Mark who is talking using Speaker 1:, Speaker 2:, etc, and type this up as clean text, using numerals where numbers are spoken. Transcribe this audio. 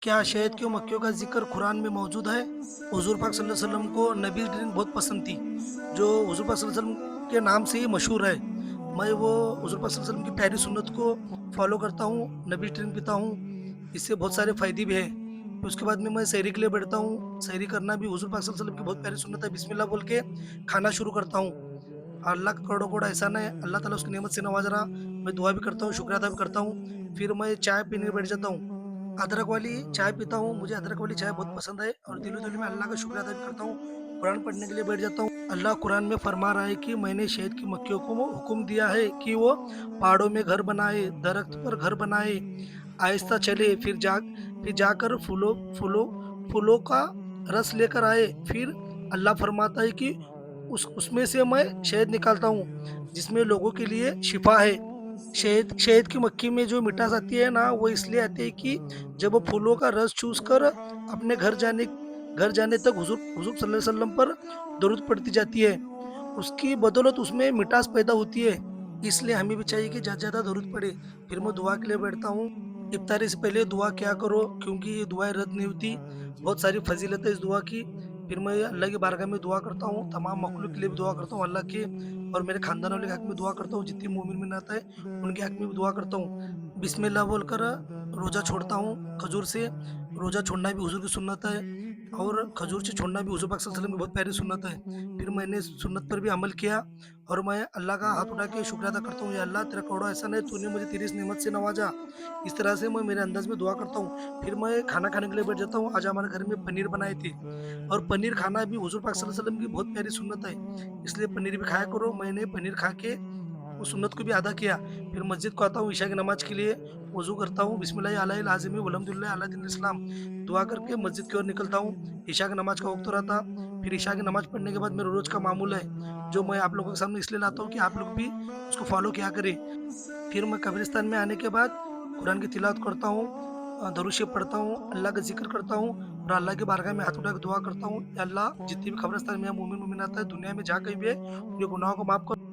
Speaker 1: क्या शहद की मक्खियों का ज़िक्र कुरान में मौजूद है? हुज़ूर पाक सल्लल्लाहु अलैहि वसल्लम को नबी ड्रिंक बहुत पसंद थी, जो हुज़ूर पाक सल्लल्लाहु अलैहि वसल्लम के नाम से ही मशहूर है। मैं वो हुज़ूर पाक सल्लल्लाहु अलैहि वसल्लम की प्यारी सुन्नत को फ़ॉलो करता हूँ, नबी ड्रिंक पीता हूँ, इससे बहुत सारे फ़ायदे भी हैं। फिर उसके बाद में मैं सहरी के लिए बैठता हूँ, सहरी करना भी हुज़ूर पाक सल्लल्लाहु अलैहि वसल्लम की बहुत प्यारी सुन्नत है, बिस्मिल्लाह बोल के खाना शुरू करता हूँ। अल्लाह का करोड़ों-करोड़ एहसान है, अल्लाह ताला उसकी नेमत से नवाज़ रहा, मैं दुआ भी करता हूँ, शुक्र अदा भी करता हूँ। फिर मैं चाय पीने बैठ जाता हूँ। अदरक वाली चाय पीता हूँ, मुझे अदरक वाली चाय बहुत पसंद है और दिलो-दिल में अल्लाह का शुक्र अदा भी करता हूँ। कुरान पढ़ने के लिए बैठ जाता हूँ। अल्लाह कुरान में फरमा रहा है कि मैंने शहद की मक्खियों को वो हुक्म दिया है कि वो पहाड़ों में घर बनाए, दरख्त पर घर बनाए, आहिस्ता चले, फिर जाकर फूलों का रस लेकर आए। फिर अल्लाह फरमाता है कि उसमें से मैं शहद निकालता हूँ, जिसमें लोगों के लिए शिफ़ा है। शहद की मक्खी में जो मिठास आती है ना, वो इसलिए आती है कि जब वो फूलों का रस चूस कर अपने घर जाने तक हुज़ूर हुज़ूर सल्लल्लाहु अलैहि वसल्लम पर दरूद पड़ती जाती है। उसकी बदौलत उसमें मिठास पैदा होती है, इसलिए हमें भी चाहिए कि ज़्यादा से ज़्यादा दरूद पड़े। फिर मैं दुआ के लिए बैठता हूँ। इफ्तारी से पहले दुआ किया करो, क्योंकि ये दुआएँ रद्द नहीं होती। बहुत सारी फ़ज़ीलत है इस दुआ की। फिर मैं अल्लाह की बारगाह में दुआ करता हूँ, तमाम मख़लूक़ के लिए भी दुआ करता हूँ अल्लाह के, और मेरे ख़ानदान वालों के हक़ में दुआ करता हूँ, जितनी मोमिन-मोमिनात है उनके हक़ में भी दुआ करता हूँ। बिस्मिल्लाह बोलकर रोज़ा छोड़ता हूँ खजूर से। रोज़ा छोड़ना भी हुज़ूर की सुन्नत है, और खजूर से छोड़ना भी हुज़ूर पाक सल्लल्लाहु अलैहि वसल्लम की बहुत प्यारी सुन्नत है। फिर मैंने इस सुन्नत पर भी अमल किया, और मैं अल्लाह का हाथ उठा के शुक्र अदा करता हूँ, या अल्लाह तेरा करोड़ों एहसान है, तूने मुझे तेरी इस नेमत से नवाज़ा। इस तरह से मैं मेरे अंदाज़ में दुआ करता हूँ। फिर मैं खाना खाने के लिए बैठ जाता हूँ। आज हमारे घर में पनीर बनाए थे, और पनीर खाना भी हुज़ूर पाक सल्लल्लाहु अलैहि वसल्लम की बहुत प्यारी सुन्नत है, इसलिए पनीर भी खाया करो। मैंने पनीर खा के उस सुन्नत को भी अदा किया। फिर मस्जिद को आता हूँ ईशा की नमाज़ के लिए, वज़ू करता हूँ, बिस्मिल्लाहि अलाहिल आज़िमी वल्हम्दुलिल्लाहि अला दीनिल इस्लाम दुआ करके मस्जिद की ओर निकलता हूँ। ईशा की नमाज़ का वक़्त हो रहा था। फिर ईशा की नमाज़ पढ़ने के बाद मेरा रोज़ का मामूल है, जो मैं आप लोगों के सामने इसलिए लाता हूँ कि आप लोग भी उसको फ़ॉलो किया करें। फिर मैं कब्रिस्तान में आने के बाद कुरान की तिलावत करता हूँ, दरूद शरीफ पढ़ता हूँ, अल्लाह का ज़िक्र करता हूँ, और अल्लाह की बारगाह में हाथ उठा के दुआ करता हूँ, या अल्लाह जितनी भी कब्रिस्तान में मोमिन-मोमिनात है दुनिया में जहाँ कहीं भी है, उनके गुनाहों को माफ़ कर।